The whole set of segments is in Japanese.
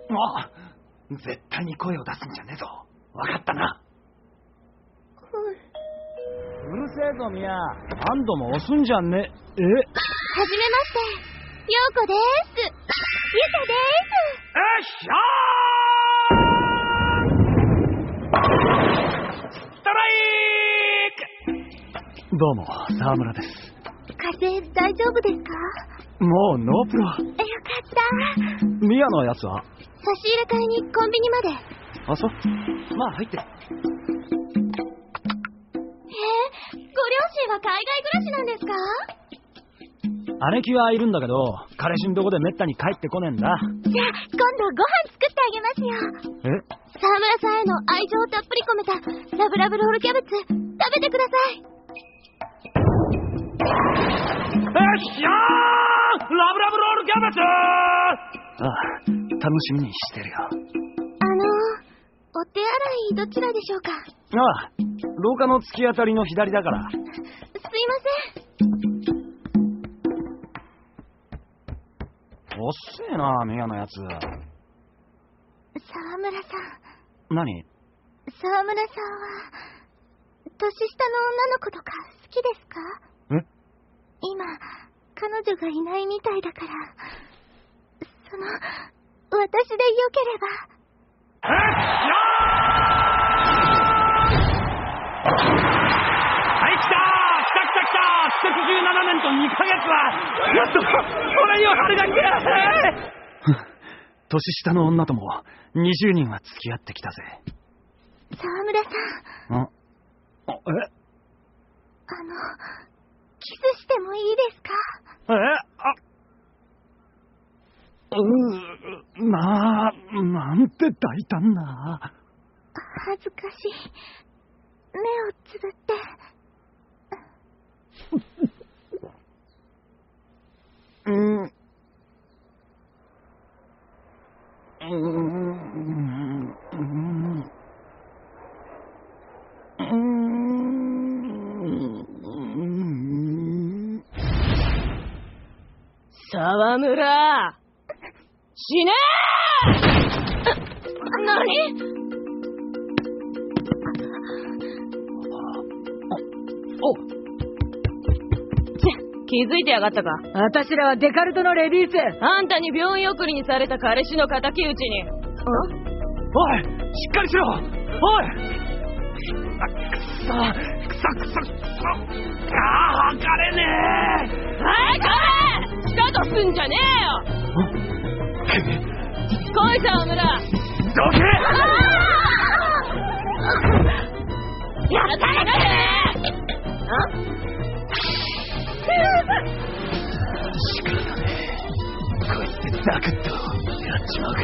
あ、絶対に声を出すんじゃねえぞ。わかったな。うるせえぞミヤ、何度も押すんじゃねえ。はじめまして、ヨーコです。ユカです。ストライク。どうも、沢村です。風邪大丈夫ですか？もうノープロ。よかった。ミヤのやつは？差し入れ買いにコンビニまで。あ、そう。まあ入って。ご両親は海外暮らしなんですか？姉貴はいるんだけど、彼氏んとこでめったに帰ってこねえんだ。じゃあ今度ご飯作ってあげますよ。沢村さんへの愛情をたっぷり込めたラブラブロールキャベツ、食べてください。ラブラブロールキャベツ。ああ、楽しみにしてるよ。お手洗いどちらでしょうか？ああ、廊下の突き当たりの左だから。すいません。おっせえな、ミヤのやつ。沢村さん。何？沢村さんは年下の女の子とか好きですか？今彼女がいないみたいだから、私でよければ。はい、来た17年と2ヶ月はやっと俺には春が来た。年下の女とも20人は付き合ってきたぜ。沢村さん。キスしてもいいですか？なんて大胆な。恥ずかしい。目をつぶって。沢村、死ねー！何？気づいてやがったか。私らはデカルトのレディース。あんたに病院送りにされた彼氏の敵討ちに。おい、しっかりしろ。おい、くそ。測れねえ。はい、帰れ！したとすんじゃねえよ。来い、沢村。どけ！やらされね！仕方ねえ。こいつでザクッとやっちまうか。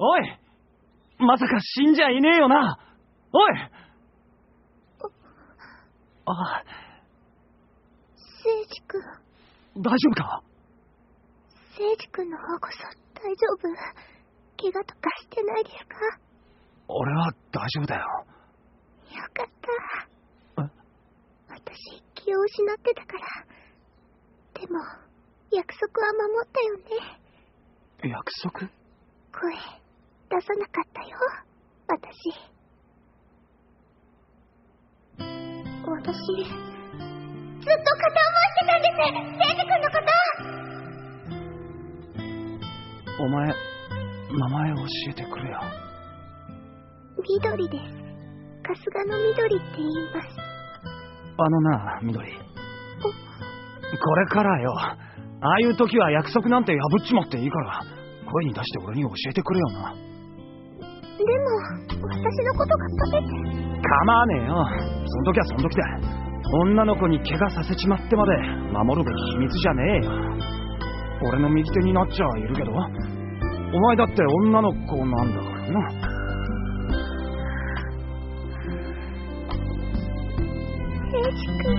おい、まさか死んじゃいねえよな。おい。聖司君。大丈夫か？聖司君の方こそ大丈夫？怪我とかしてないですか？俺は大丈夫だよ。よかった。私気を失ってたから。でも約束は守ったよね。約束？声出さなかったよ、私ずっと片思いしてたんです、聖司君のこと。お前、名前教えてくれよ。緑です。春日の緑って言います。な、緑。これからよ、ああいう時は約束なんて破っちまっていいから、声に出して俺に教えてくれよな。でも、私のことが食べて。構わねえよ。その時はその時だ。女の子に怪我させちまってまで守るべき秘密じゃねえよ。俺の右手になっちゃいるけど、お前だって女の子なんだからな。聖司君。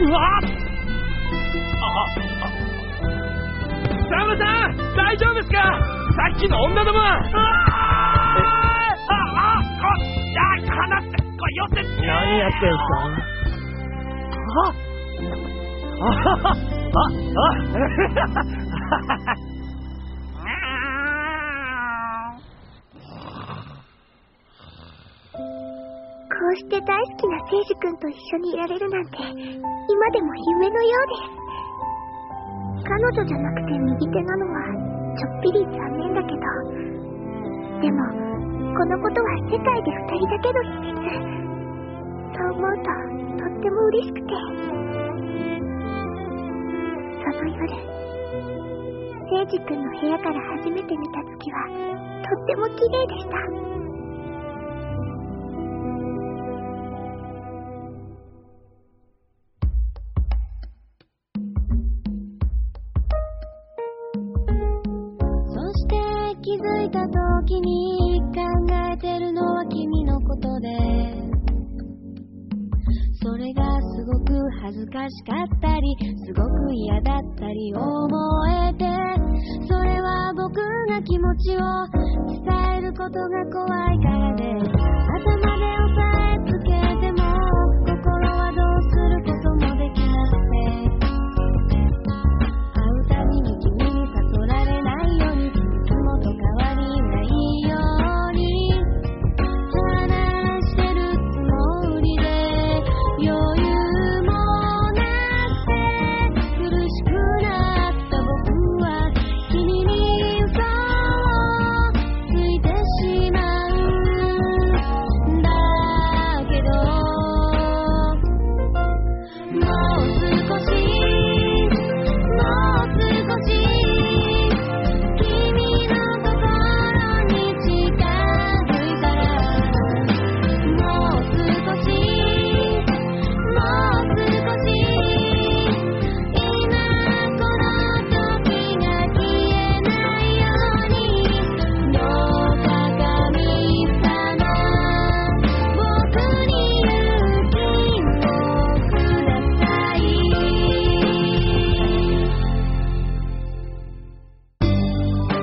うわっ！サムさん、大丈夫ですか？さっきの女ども。離して、よせ。何やってんすか？こうして大好きな聖司君と一緒にいられるなんて、今でも夢のようです。彼女じゃなくて右手なのはちょっぴり残念だけど、でもこのことは世界で2人だけの秘密。そう思うととっても嬉しくて、その夜、聖司君の部屋から初めて見た月はとっても綺麗でした。気づいた時に考えてるのは君のことで、それがすごく恥ずかしかったりすごく嫌だったり思えて、それは僕が気持ちを伝えることが怖いからで、頭で押さえつけても心はどうすることもできなくて、会うたびに君に悟られないようにと変わりないように話してるつもりで、余裕もなくて苦しくなった僕は君に嘘をついてしまうんだけど、もう少し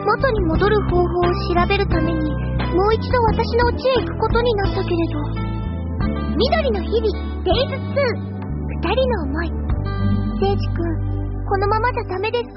元に戻る方法を調べるためにもう一度私の家へ行くことになったけれど、緑の日々デイズ2、2人の思い。聖司君、このままじゃダメですか？